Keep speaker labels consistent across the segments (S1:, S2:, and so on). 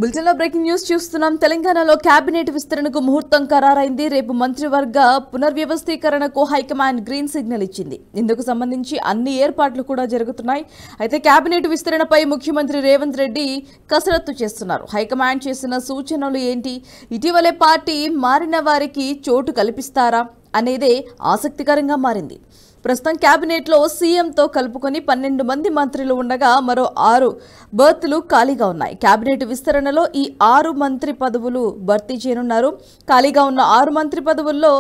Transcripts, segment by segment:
S1: బులెటిన్లో breaking news చూస్తున్నాం. తెలంగాణలో కేబినెట్ విస్తరణకు ముహూర్తం ఖరారైంది. రేపు మంత్రివర్గ పునర్వ్యవస్థీకరణకు హైకమాండ్ గ్రీన్ సిగ్నల్ ఇచ్చింది. ఇందుకు సంబంధించి అన్ని ఏర్పాట్లు కూడా జరుగుతున్నాయి. అయితే కేబినెట్ విస్తరణపై ముఖ్యమంత్రి రేవంత్ రెడ్డి కసరత్తు చేస్తున్నారు. హైకమాండ్ చేసిన సూచనలు ఏంటి, ఇటీవలే పార్టీ మారిన వారికి చోటు కల్పిస్తారా అనేదే ఆసక్తికరంగా మారింది. ప్రస్తుతం కేబినెట్లో సీఎంతో కలుపుకొని 12 మంది మంత్రులు ఉండగా మరో 6 బర్తులు ఖాళీగా ఉన్నాయి. కేబినెట్ విస్తరణలో ఈ 6 మంత్రి పదవులు భర్తీ చేయనున్నారు. ఖాళీగా ఉన్న 6 మంత్రి పదవుల్లో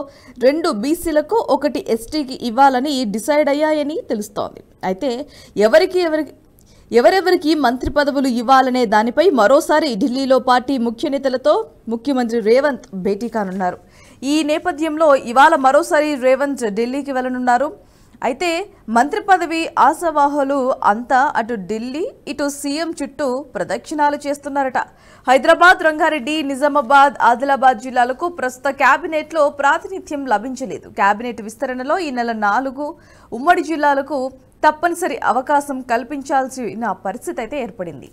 S1: 2 బీసీలకు 1 ఎస్టీకి ఇవ్వాలని డిసైడ్ అయ్యాయని తెలుస్తోంది. అయితే ఎవరెవరికి మంత్రి పదవులు ఇవ్వాలనే దానిపై మరోసారి ఢిల్లీలో పార్టీ ముఖ్య నేతలతో ముఖ్యమంత్రి రేవంత్ భేటీ కానున్నారు. ఈ నేపథ్యంలో ఇవాళ మరోసారి రేవంత్ ఢిల్లీకి వెళ్లనున్నారు. అయితే మంత్రి పదవి ఆశావాహులు అంతా అటు ఢిల్లీ ఇటు సీఎం చుట్టూ ప్రదక్షిణాలు చేస్తున్నారట. హైదరాబాద్, రంగారెడ్డి, నిజామాబాద్, ఆదిలాబాద్ జిల్లాలకు ప్రస్తుత కేబినెట్లో ప్రాతినిధ్యం లభించలేదు. కేబినెట్ విస్తరణలో ఈ నెల 4 ఉమ్మడి జిల్లాలకు తప్పనిసరి అవకాశం కల్పించాల్సిన పరిస్థితి అయితే ఏర్పడింది.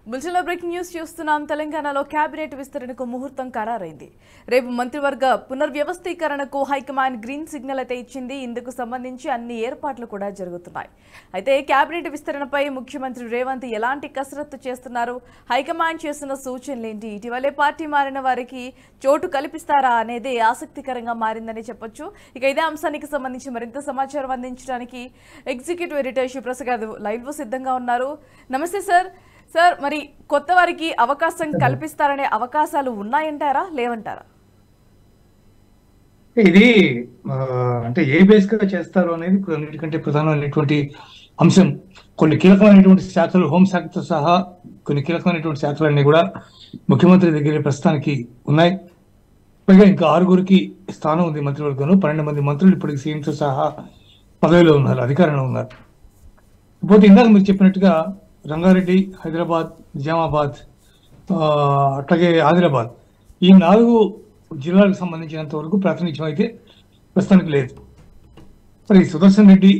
S1: బులెటిన్లో బ్రేకింగ్ న్యూస్ చూస్తున్నాం. తెలంగాణలో కేబినెట్ విస్తరణకు ముహూర్తం ఖరారైంది. రేపు మంత్రివర్గ పునర్వ్యవస్థీకరణకు హైకమాండ్ గ్రీన్ సిగ్నల్ అయితే ఇచ్చింది. ఇందుకు సంబంధించి అన్ని ఏర్పాట్లు కూడా జరుగుతున్నాయి. అయితే కేబినెట్ విస్తరణపై ముఖ్యమంత్రి రేవంత్ ఎలాంటి కసరత్తు చేస్తున్నారు, హైకమాండ్ చేసిన సూచనలు ఏంటి, ఇటీవలే పార్టీ మారిన వారికి చోటు కల్పిస్తారా అనేది ఆసక్తికరంగా మారిందని చెప్పొచ్చు. ఇక ఇదే అంశానికి సంబంధించి మరింత సమాచారం అందించడానికి ఎగ్జిక్యూటివ్ ఎడిటర్ శివప్రసాద్ లైవ్ సిద్ధంగా ఉన్నారు. నమస్తే సార్. సార్, మరి కొత్త వారికి అవకాశం కల్పిస్తారనే అవకాశాలు ఉన్నాయంటారా, లేవంటారా?
S2: ఇది అంటే ఏ బేస్ గా చేస్తారు అనేది అన్నిటికంటే ప్రధానమైనటువంటి అంశం. కొన్ని కీలకమైనటువంటి శాఖలు, హోంశాఖతో సహా కొన్ని కీలకమైనటువంటి శాఖలన్నీ కూడా ముఖ్యమంత్రి దగ్గర ప్రస్తుతానికి ఉన్నాయి. పైగా ఇంకా 6గురికి స్థానం ఉంది మంత్రివర్గంలో. 12 మంది మంత్రులు ఇప్పటికి సీఎంతో సహా పదవిలో ఉన్నారు, అధికారంలో ఉన్నారు. ఇకపోతే ఇందాక మీరు చెప్పినట్టుగా రంగారెడ్డి, హైదరాబాద్, నిజామాబాద్, అట్లాగే ఆదిలాబాద్, ఈ 4 జిల్లాలకు సంబంధించినంత వరకు ప్రాతినిధ్యం అయితే ప్రస్తుతానికి లేదు. మరి సుదర్శన్ రెడ్డి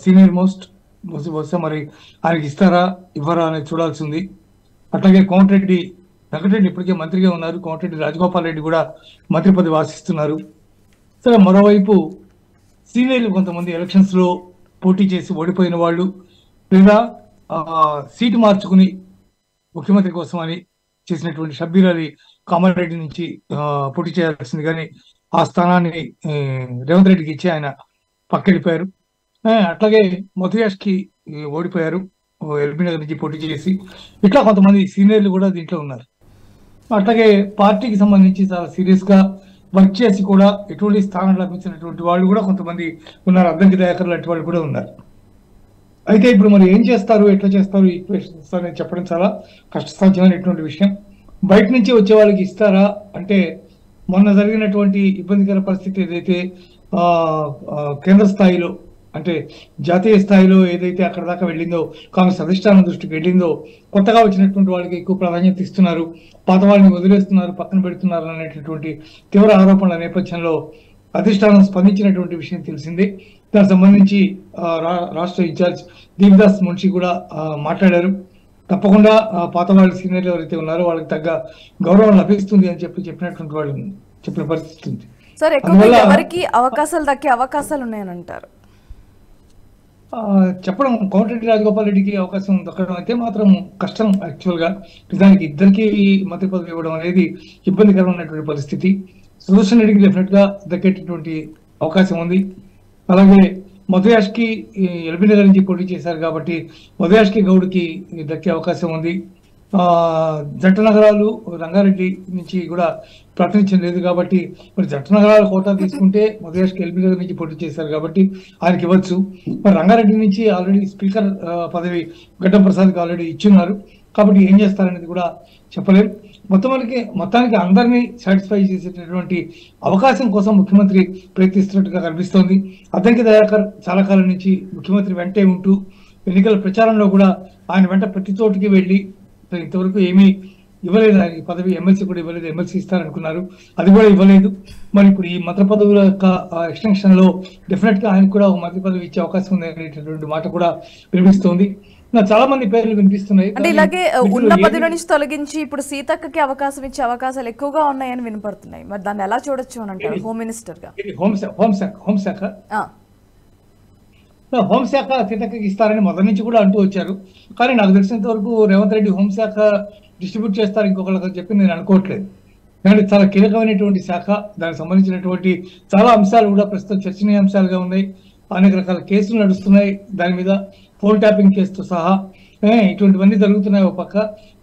S2: సీనియర్ మోస్ట్, బహుశా మరి ఆయనకి ఇస్తారా ఇవ్వరా అనేది చూడాల్సి ఉంది. అట్లాగే కోమటిరెడ్డి వెంకటరెడ్డి ఇప్పటికే మంత్రిగా ఉన్నారు. కోమటిరెడ్డి రాజగోపాల్ రెడ్డి కూడా మంత్రి పదవి ఆశిస్తున్నారు. సరే, మరోవైపు సీనియర్లు కొంతమంది ఎలక్షన్స్ లో పోటీ చేసి ఓడిపోయిన వాళ్ళు, లేదా సీటు మార్చుకుని ముఖ్యమంత్రి కోసం అని చేసినటువంటి షబ్బీర్ అలీ కామారెడ్డి నుంచి పోటీ చేయాల్సింది, కానీ ఆ స్థానాన్ని రేవంత్ రెడ్డికి ఇచ్చి ఆయన పక్కెళ్ళిపోయారు. అట్లాగే మొదయాష్కి ఓడిపోయారు ఎల్బీ నగర్ నుంచి పోటీ చేసి. ఇట్లా కొంతమంది సీనియర్లు కూడా దీంట్లో ఉన్నారు. అట్లాగే పార్టీకి సంబంధించి చాలా సీరియస్ గా వర్క్ చేసి కూడా ఎటువంటి స్థానం లభించినటువంటి వాళ్ళు కూడా కొంతమంది ఉన్నారు. అద్దంకి దయాకర్ లాంటి వాళ్ళు కూడా ఉన్నారు. అయితే ఇప్పుడు మరి ఏం చేస్తారు, ఎట్లా చేస్తారు, ఈక్వేషన్స్ అనేది చెప్పడం చాలా కష్టసాధ్యమైనటువంటి విషయం. బయట నుంచి వచ్చే వాళ్ళకి ఇస్తారా అంటే, మొన్న జరిగినటువంటి ఇబ్బందికర పరిస్థితి ఏదైతే కేంద్ర స్థాయిలో అంటే జాతీయ స్థాయిలో ఏదైతే అక్కడ దాకా వెళ్ళిందో, కాంగ్రెస్ అధిష్టానం దృష్టికి వెళ్ళిందో, కొత్తగా వచ్చినటువంటి వాళ్ళకి ఎక్కువ ప్రాధాన్యత ఇస్తున్నారు, పాత వాళ్ళని వదిలేస్తున్నారు, పక్కన పెడుతున్నారు అనేటటువంటి తీవ్ర ఆరోపణల నేపథ్యంలో అధిష్టానం స్పందించినటువంటి విషయం తెలిసిందే. దానికి సంబంధించి రాష్ట్ర ఇన్ఛార్జ్ దీప్దాస్ మున్షి కూడా మాట్లాడారు. తప్పకుండా పాత వాళ్ళు సీనియర్లు ఎవరైతే ఉన్నారో వాళ్ళకి తగ్గ గౌరవం లభిస్తుంది అని చెప్పినటువంటి వాళ్ళు చెప్పిన పరిస్థితి ఉంది.
S1: సార్, ఎక్కువగా ఎవరికి అవకాశాలు దక్కే అవకాశాలు ఉన్నాయని అంటారు?
S2: చెప్పడం కోమటిరెడ్డి రాజగోపాల్ రెడ్డికి అవకాశం దక్కడం అయితే మాత్రం కష్టం. యాక్చువల్ గా నిజానికి ఇద్దరికి మంత్రి పదవి ఇవ్వడం అనేది ఇబ్బందికరమైనటువంటి పరిస్థితి. సుదర్శన్ రెడ్డికి డెఫినెట్ గా దక్కేటటువంటి అవకాశం ఉంది. అలాగే మధుయాష్కి ఎల్బీ నగర్ నుంచి పోటీ చేశారు కాబట్టి మధుయాష్కి గౌడ్కి దక్కే అవకాశం ఉంది. జంట నగరాలు రంగారెడ్డి నుంచి కూడా ప్రాతినిధ్యం లేదు కాబట్టి మరి జంట నగరాల కోటా తీసుకుంటే మధుయాష్కి ఎల్బీ నగర్ నుంచి పోటీ చేశారు కాబట్టి ఆయనకి ఇవ్వచ్చు. మరి రంగారెడ్డి నుంచి ఆల్రెడీ స్పీకర్ పదవి గడ్డం ప్రసాద్కి ఆల్రెడీ ఇచ్చున్నారు కాబట్టి ఏం చేస్తారనేది కూడా చెప్పలేం. మొత్తానికి అందరినీ సాటిస్ఫై చేసేటటువంటి అవకాశం కోసం ముఖ్యమంత్రి ప్రయత్నిస్తున్నట్టుగా కనిపిస్తోంది. అద్దంకి దయాకర్ చాలా కాలం నుంచి ముఖ్యమంత్రి వెంటే ఉంటూ ఎన్నికల ప్రచారంలో కూడా ఆయన వెంట ప్రతి చోటికి వెళ్ళి ఇంతవరకు ఏమీ ఇవ్వలేదు. ఆయన పదవి ఎమ్మెల్సీ కూడా ఇవ్వలేదు. ఎమ్మెల్సీ ఇస్తారనుకున్నారు, అది కూడా ఇవ్వలేదు. మరి ఇప్పుడు ఈ మంత్రి పదవుల యొక్క ఎక్స్టెన్షన్ లో డెఫినెట్ గా ఆయన కూడా ఒక మంత్రి పదవి ఇచ్చే అవకాశం ఉంది అనేటటువంటి మాట కూడా వినిపిస్తోంది. చాలా మంది పేర్లు వినిపిస్తున్నాయి.
S1: అంటే ఇలాగే ఉన్న పదవి నుంచి తొలగించి ఇప్పుడు సీతక్కకి అవకాశం ఇచ్చే అవకాశాలు ఎక్కువగా ఉన్నాయని వినపడుతున్నాయి. మరి దాన్ని ఎలా చూడొచ్చు అని అంటారు హోమ్ మినిస్టర్ గా?
S2: హోంశాఖ సీతక్కకి ఇస్తారని మొదటి నుంచి కూడా అంటూ వచ్చారు. కానీ నాకు తెలిసినంత వరకు రేవంత్ రెడ్డి హోంశాఖ డిస్ట్రిబ్యూట్ చేస్తారు ఇంకొకళ్ళకి చెప్పి నేను అనుకోవట్లేదు. ఎందుకంటే చాలా కీలకమైనటువంటి శాఖ, దానికి సంబంధించినటువంటి చాలా అంశాలు కూడా ప్రస్తుతం చర్చనీయాంశాలుగా ఉన్నాయి. అనేక రకాల కేసులు నడుస్తున్నాయి దాని మీద, ఫోన్ ట్యాపింగ్ కేసుతో సహా ఇటువంటివన్నీ జరుగుతున్నాయి ఒక పక్క.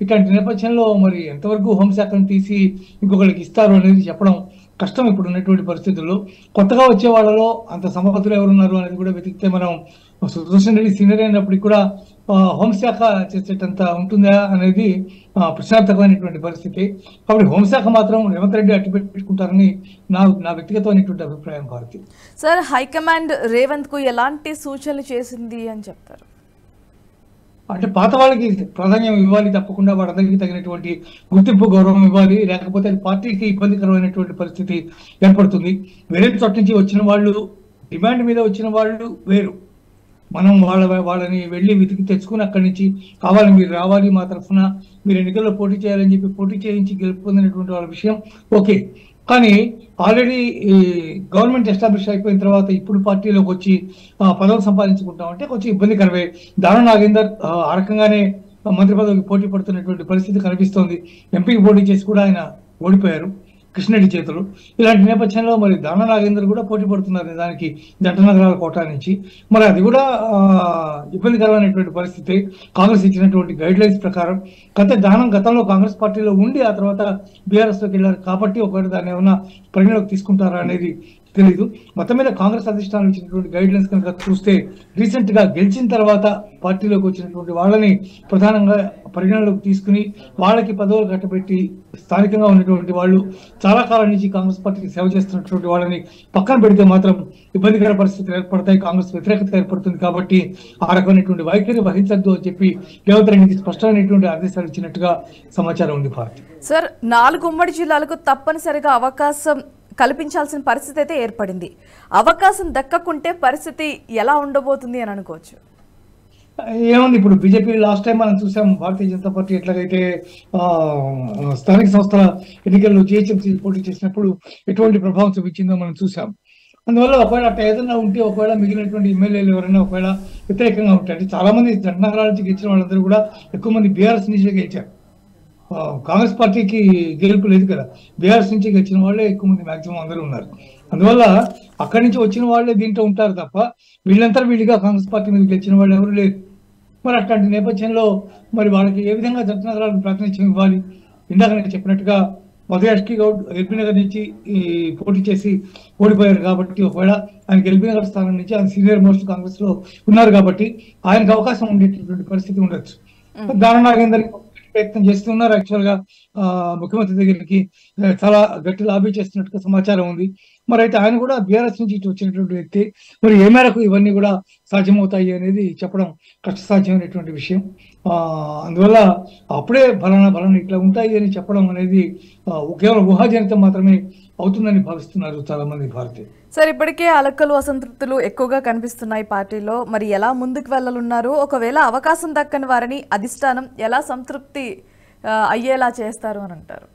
S2: ఇట్లాంటి నేపథ్యంలో మరి ఎంతవరకు హోంశాఖను తీసి ఇంకొకరికి ఇస్తారు అనేది చెప్పడం కష్టం ఇప్పుడు ఉన్నటువంటి పరిస్థితుల్లో. కొత్తగా వచ్చే వాళ్ళలో అంత సమర్థులు ఎవరున్నారు అనేది కూడా వెతికితే మనం సుదర్శన్ రెడ్డి సీనియర్ అయినప్పటికీ కూడా హోంశాఖ చేసేటంత ఉంటుందా అనేది ప్రశ్నార్థకమైనటువంటి పరిస్థితి. కాబట్టి హోంశాఖ మాత్రం రేవంత్ రెడ్డి అట్టు పెట్టుకుంటారని నా వ్యక్తిగతమైనటువంటి అభిప్రాయం. భారతి
S1: సార్, హైకమాండ్ రేవంత్ కు ఎలాంటి సూచనలు చేసింది అని చెప్తారు?
S2: అంటే పాత వాళ్ళకి ప్రాధాన్యం ఇవ్వాలి, తప్పకుండా వాళ్ళందరికీ తగినటువంటి గుర్తింపు గౌరవం ఇవ్వాలి, లేకపోతే పార్టీకి ఇబ్బందికరమైనటువంటి పరిస్థితి ఏర్పడుతుంది. వేరే చోట నుంచి వచ్చిన వాళ్ళు, డిమాండ్ మీద వచ్చిన వాళ్ళు వేరు. మనం వాళ్ళని వెళ్ళి వెతికి తెచ్చుకుని అక్కడి నుంచి కావాలి మీరు రావాలి మా తరఫున మీరు ఎన్నికల్లో పోటీ చేయాలని చెప్పి పోటీ చేయించి గెలుపొందినటువంటి వాళ్ళ విషయం ఓకే. కానీ ఆల్రెడీ గవర్నమెంట్ ఎస్టాబ్లిష్ అయిపోయిన తర్వాత ఇప్పుడు పార్టీలోకి వచ్చి పదవులు సంపాదించుకుంటామంటే కొంచెం ఇబ్బందికరమే. దానం నాగేందర్ ఆ రకంగానే మంత్రి పదవికి పోటీ పడుతున్నటువంటి పరిస్థితి కనిపిస్తోంది. ఎంపీకి పోటీ చేసి కూడా ఆయన ఓడిపోయారు కృష్ణరెడ్డి చేతులు. ఇలాంటి నేపథ్యంలో మరి దాన నాగేందర్ కూడా పోటీ పడుతున్నారు దానికి జంట నగరాల కోటా నుంచి. మరి అది కూడా ఇబ్బందికరమైనటువంటి పరిస్థితి కాంగ్రెస్ ఇచ్చినటువంటి గైడ్ లైన్స్ ప్రకారం. గతంలో కాంగ్రెస్ పార్టీలో ఉండి ఆ తర్వాత బీఆర్ఎస్ లోకి వెళ్ళారు కాబట్టి ఒకవేళ దాన్ని ఏమైనా పరిగణలోకి తీసుకుంటారా అనేది తెలీదు. మొత్తం మీద కాంగ్రెస్ అధిష్టానం ఇచ్చినటువంటి గైడ్ లైన్స్ కనుక చూస్తే రీసెంట్ గా గెలిచిన తర్వాత పార్టీలోకి వచ్చినటువంటి వాళ్ళని ప్రధానంగా పరిగణలోకి తీసుకుని వాళ్ళకి పదవులు కట్టబెట్టి స్థానికంగా ఉన్నటువంటి వాళ్ళు చాలా కాలం నుంచి కాంగ్రెస్ పార్టీకి సేవ చేస్తున్నటువంటి వాళ్ళని పక్కన పెడితే మాత్రం ఇబ్బందికర పరిస్థితులు ఏర్పడతాయి, కాంగ్రెస్ వ్యతిరేకత ఏర్పడుతుంది. కాబట్టి ఆ రకమైనటువంటి వైఖరి వహించద్దు అని చెప్పి రేవంత్ రెడ్డికి స్పష్టమైనటువంటి ఆదేశాలు ఇచ్చినట్టుగా సమాచారం ఉంది. భారతి
S1: సార్, 4 ఉమ్మడి జిల్లాలకు తప్పనిసరిగా అవకాశం కల్పించాల్సిన పరిస్థితి అయితే ఏర్పడింది. అవకాశం దక్కకుంటే పరిస్థితి ఎలా ఉండబోతుంది అని అనుకోవచ్చు?
S2: ఏముంది, ఇప్పుడు బీజేపీ లాస్ట్ టైం మనం చూసాం భారతీయ జనతా పార్టీ ఎట్లాగైతే స్థానిక సంస్థల ఎన్నికల్లో జీహెచ్ఎంసీ పోటీ చేసినప్పుడు ఎటువంటి ప్రభావం చూపించిందో మనం చూసాం. అందువల్ల ఒకవేళ అట్లా ఏదైనా ఉంటే ఒకవేళ మిగిలినటువంటి ఎమ్మెల్యేలు ఎవరైనా ఒకవేళ వ్యతిరేకంగా ఉంటాయి. అంటే చాలా మంది జంట నగరాల నుంచి గెలిచిన వాళ్ళందరూ కూడా ఎక్కువ మంది బీఆర్ఎస్ నుంచి గెలిచారు. కాంగ్రెస్ పార్టీకి గెలుపు లేదు కదా, బీఆర్ఎస్ నుంచి గెలిచిన వాళ్ళే ఎక్కువ మంది మాక్సిమం అందరూ ఉన్నారు. అందువల్ల అక్కడి నుంచి వచ్చిన వాళ్ళే దీంట్లో ఉంటారు తప్ప వీళ్ళంతా వీళ్ళుగా కాంగ్రెస్ పార్టీ మీద గెలిచిన వాళ్ళు ఎవరు లేరు. మరి అట్లాంటి నేపథ్యంలో మరి వాళ్ళకి ఏ విధంగా జంట నగరాలకు ప్రాతినిధ్యం ఇవ్వాలి? ఇందాక నేను చెప్పినట్టుగా మధుయాష్కి గౌడ్ ఎల్బీ నగర్ నుంచి పోటీ చేసి ఓడిపోయారు కాబట్టి ఒకవేళ ఆయన ఎల్బీ నగర్ స్థానం నుంచి ఆయన సీనియర్ మోస్ట్ కాంగ్రెస్ లో ఉన్నారు కాబట్టి ఆయనకు అవకాశం ఉండేటటువంటి పరిస్థితి ఉండొచ్చు. దాన నాగేందర్ ప్రయత్నం చేస్తున్నారు. యాక్చువల్ గా ముఖ్యమంత్రి దగ్గరికి చాలా గట్టి లాబీ చేస్తున్నట్టుగా సమాచారం ఉంది. మరి అయితే ఆయన కూడా బీఆర్ఎస్ నుంచి ఇటు వచ్చినటువంటి వ్యక్తి. మరి ఏ మేరకు ఇవన్నీ కూడా సాధ్యమవుతాయి అనేది చెప్పడం కష్టసాధ్యమైనటువంటి విషయం. అందువల్ల అప్పుడే బలన ఇట్లా ఉంటాయి అని చెప్పడం అనేది కేవలం ఊహాజనితం మాత్రమే అవుతుందని భావిస్తున్నారు చాలా మంది భారతీయులు.
S1: సార్, ఇప్పటికే అలకలు అసంతృప్తులు ఎక్కువగా కనిపిస్తున్నాయి పార్టీలో. మరి ఎలా ముందుకు వెళ్ళనున్నారు? ఒకవేళ అవకాశం దక్కని వారిని అధిష్టానం ఎలా సంతృప్తి అయ్యేలా చేస్తారు అని అంటారు?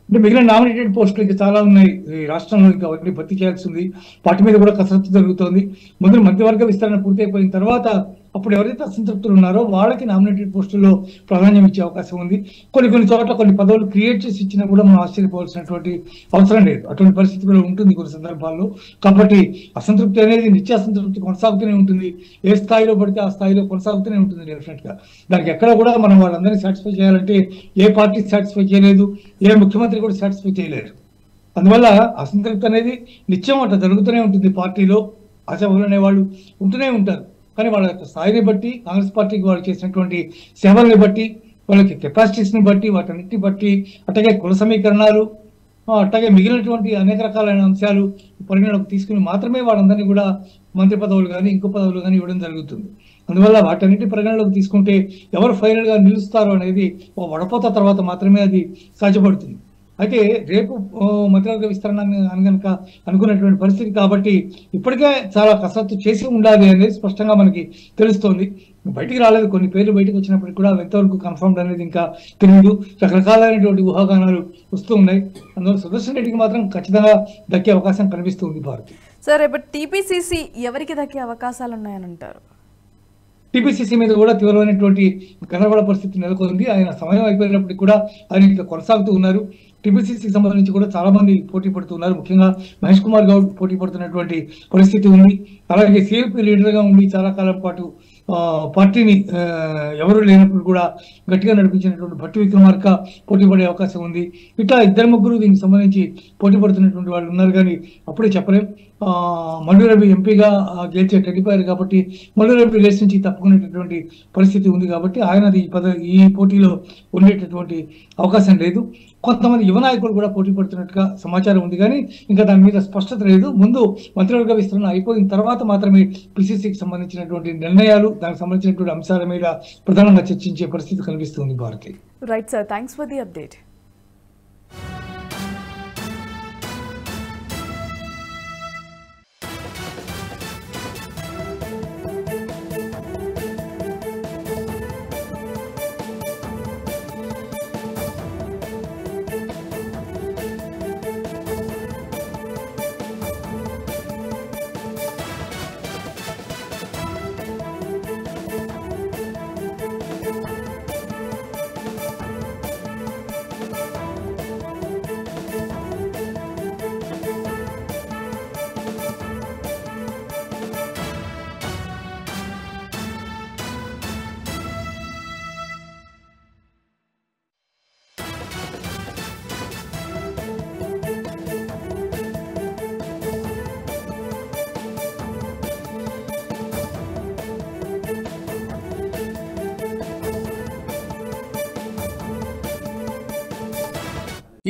S2: అంటే మిగిలిన నామినేటెడ్ పోస్టులు ఇంకా చాలా ఉన్నాయి ఈ రాష్ట్రంలో, ఇంకా అవన్నీ భర్తీ చేయాల్సి ఉంది. వాటి మీద కూడా కసరత్తు జరుగుతోంది. ముందు మంత్రివర్గ విస్తరణ పూర్తయిపోయిన తర్వాత అప్పుడు ఎవరైతే అసంతృప్తులు ఉన్నారో వాళ్ళకి నామినేటెడ్ పోస్టుల్లో ప్రాధాన్యం ఇచ్చే అవకాశం ఉంది. కొన్ని చోట్ల కొన్ని పదవులు క్రియేట్ చేసి ఇచ్చినా కూడా మనం ఆశ్చర్యపోవాల్సినటువంటి అవసరం లేదు. అటువంటి పరిస్థితి కూడా ఉంటుంది కొన్ని సందర్భాల్లో. కాబట్టి అసంతృప్తి అనేది నిత్య అసంతృప్తి కొనసాగుతూనే ఉంటుంది. ఏ స్థాయిలో పడితే ఆ స్థాయిలో కొనసాగుతూనే ఉంటుంది డెఫినెట్ గా. దానికి ఎక్కడ కూడా మనం వాళ్ళందరినీ సాటిస్ఫై చేయాలంటే ఏ పార్టీ సాటిస్ఫై చేయలేదు, ఏ ముఖ్యమంత్రి కూడా సాటిస్ఫై చేయలేరు. అందువల్ల అసంతృప్తి అనేది నిత్యం అట్లా జరుగుతూనే ఉంటుంది. పార్టీలో ఆశాభులు అనేవాళ్ళు ఉంటూనే ఉంటారు. కానీ వాళ్ళ యొక్క స్థాయిని బట్టి, కాంగ్రెస్ పార్టీకి వాళ్ళు చేసినటువంటి సేవల్ని బట్టి, వాళ్ళకి కెపాసిటీస్ని బట్టి, వాటన్నిటిని బట్టి, అట్లాగే కుల సమీకరణాలు, అట్లాగే మిగిలినటువంటి అనేక రకాలైన అంశాలు పరిగణలోకి తీసుకుని మాత్రమే వాళ్ళందరినీ కూడా మంత్రి పదవులు కానీ ఇంకో పదవులు కానీ ఇవ్వడం జరుగుతుంది. అందువల్ల వాటన్నిటి పరిగణలోకి తీసుకుంటే ఎవరు ఫైనల్ గా నిలుస్తారో అనేది వడపోత తర్వాత మాత్రమే అది సాధ్యపడుతుంది. అయితే రేపు మంత్రివర్గ విస్తరణ అని కనుక అనుకున్నటువంటి పరిస్థితి కాబట్టి ఇప్పటికే చాలా కసరత్తు చేసి ఉండాలి అనేది స్పష్టంగా మనకి తెలుస్తోంది. బయటికి రాలేదు, కొన్ని పేర్లు బయటకు వచ్చినప్పటికీ కూడా ఎంతవరకు కన్ఫర్మ్డ్ అనేది ఇంకా తెలియదు. రకరకాలైనటువంటి ఊహాగానాలు వస్తూ ఉన్నాయి. అందువల్ల సుదర్శన్ రెడ్డికి మాత్రం ఖచ్చితంగా దక్కే అవకాశం కనిపిస్తుంది భారతి.
S1: సార్, రేపు టీపీసీసీ ఎవరికి దక్కే అవకాశాలు ఉన్నాయని అంటారు?
S2: టీపీసీసీ మీద కూడా తీవ్రమైనటువంటి గందరగోళ పరిస్థితి నెలకొంది. ఆయన సమయం అయిపోయినప్పటికీ కూడా ఆయన ఇంకా కొనసాగుతూ ఉన్నారు. టీపీసీసీకి సంబంధించి కూడా చాలా మంది పోటీ పడుతున్నారు. ముఖ్యంగా మహేష్ కుమార్ గౌడ్ పోటీ పడుతున్నటువంటి పరిస్థితి ఉంది. అలాగే సిఎల్పీ లీడర్ గా ఉండి చాలా కాలం పాటు పార్టీని ఎవరు లేనప్పుడు కూడా గట్టిగా నడిపించినటువంటి భట్టి విక్రమార్క పోటీ పడే అవకాశం ఉంది. ఇట్లా ఇద్దరు ముగ్గురు దీనికి సంబంధించి పోటీ పడుతున్నటువంటి వాళ్ళు ఉన్నారు. కానీ అప్పుడే చెప్పలేం. మల్లు రవి ఎంపీగా గెలిచే టెడిపోయారు కాబట్టి మల్లు రవి రేస్ నుంచి తప్పుకునేటటువంటి పరిస్థితి ఉంది. కాబట్టి ఆయన ఈ పోటీలో ఉండేటటువంటి అవకాశం లేదు. కొంతమంది యువ నాయకులు కూడా పోటీ పడుతున్నట్టుగా సమాచారం ఉంది. కానీ ఇంకా దాని మీద స్పష్టత లేదు. ముందు మంత్రివర్గ విస్తరణ అయిపోయిన తర్వాత మాత్రమే పిసిసికి సంబంధించినటువంటి నిర్ణయాలు, దానికి సంబంధించినటువంటి అంశాల మీద ప్రధానంగా చర్చించే పరిస్థితి కనిపిస్తుంది Bharathi.
S1: Right sir, thanks for the update.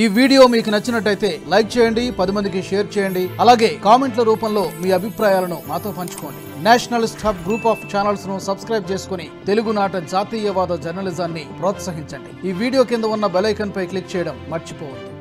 S3: ఈ వీడియో మీకు నచ్చినట్టయితే లైక్ చేయండి, 10 మందికి షేర్ చేయండి. అలాగే కామెంట్ల రూపంలో మీ అభిప్రాయాలను మాతో పంచుకోండి. Nationalist hub group of channels ను సబ్స్క్రైబ్ చేసుకుని తెలుగునాట జాతీయవాద జర్నలిజాన్ని ప్రోత్సహించండి. ఈ వీడియో కింద ఉన్న బెల్ ఐకాన్ పై క్లిక్ చేయడం మర్చిపోవద్దు.